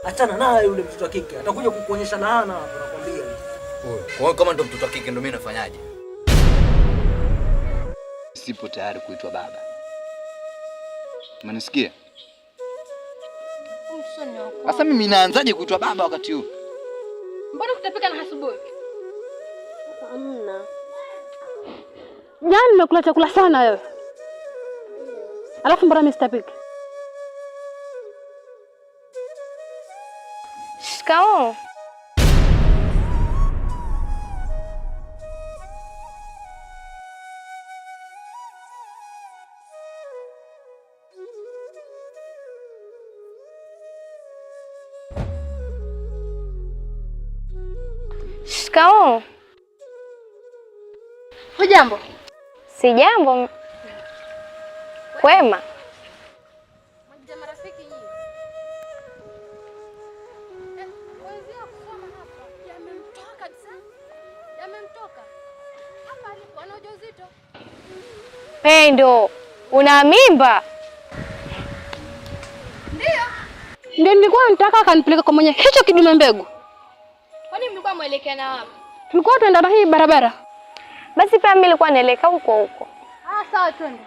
Achana naye yule mtoto wa kike. Atakuja kukuonyesha laana hapo nakwambia. Kwa hiyo kama ndo mtoto wa kike ndo mimi nafanyaje? Sipo tayari kuitwa baba. Umenisikia? Sasa mimi naanzaje kuitwa baba wakati huu? Mbona kutapika na asubuhi? Hamna. Jana nimekula chakula sana wewe. Alafu mbona mimi sitapiki? Shikamoo. Shikamoo. Hujambo? Si jambo. Kwema. Mmoja marafiki nyinyi. Wenzio kusoma hapa. Yamemtoka kabisa. Yamemtoka. Hapa alipo ana ujauzito. Pendo, una mimba? Ndio nilikuwa nataka akanipeleka kwa mwenye hicho kidume mbegu. Kwani mlikuwa mwelekea na wapi? Tulikuwa tunaenda na hii barabara. Basi pia mimi nilikuwa naelekea huko. Sawa twende.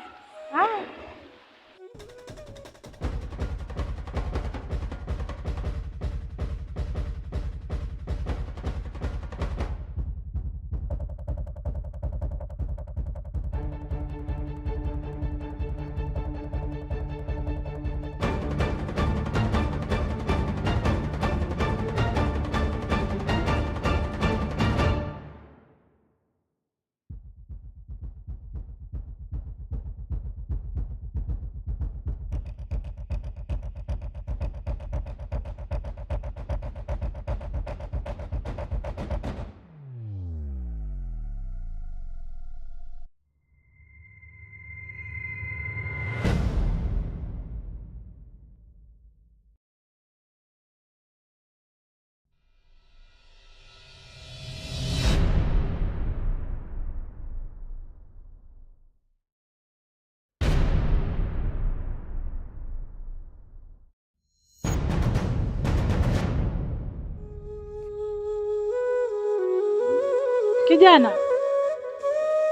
Kijana,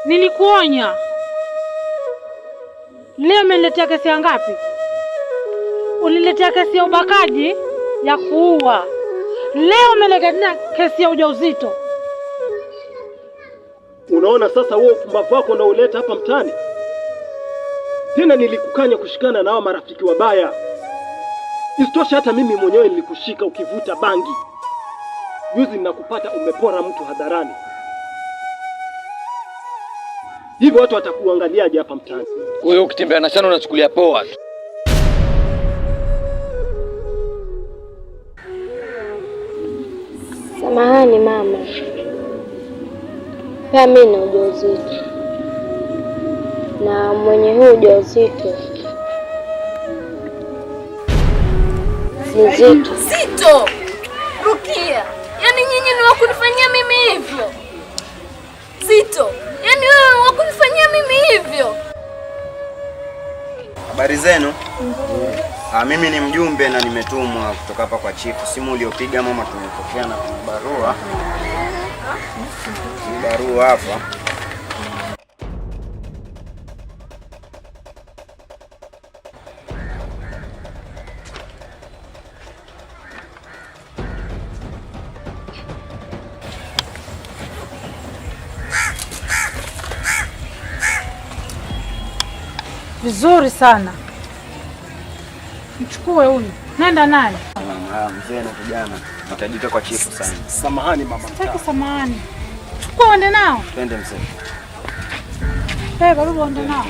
nilikuonya. Leo umeniletea kesi ya ngapi? Uliletea kesi ya ubakaji, ya kuua. Leo umeletea kesi ya ujauzito. Unaona sasa wewe upumbavu wako na uleta hapa mtaani? Tena nilikukanya kushikana na hao marafiki wabaya. Isitoshe hata mimi mwenyewe nilikushika ukivuta bangi. Juzi ninakupata umepora mtu hadharani. Hivyo watu watakuangaliaje hapa mtaani? Kwa hiyo ukitembea na shano unachukulia poa tu. Samahani mama. Pia mimi na ujauzito. Na mwenye huu ujauzito ni Zito. Zito! Rukia! Yaani nyinyi ni wakunifanyia mimi hivyo? Zito! Yaani wewe wakunifanyia mimi hivyo? Habari zenu? Mimi ni mjumbe na nimetumwa kutoka hapa kwa chifu. Simu uliopiga mama tumepokea na barua. Barua hapa. Vizuri sana. Mchukue huyu. Nenda naye. Mzee na kijana. Natajika kwa chifu sana. Samahani mama. Sitaki samahani. Chukua uende nao. Twende mzee. Karibu uende nao.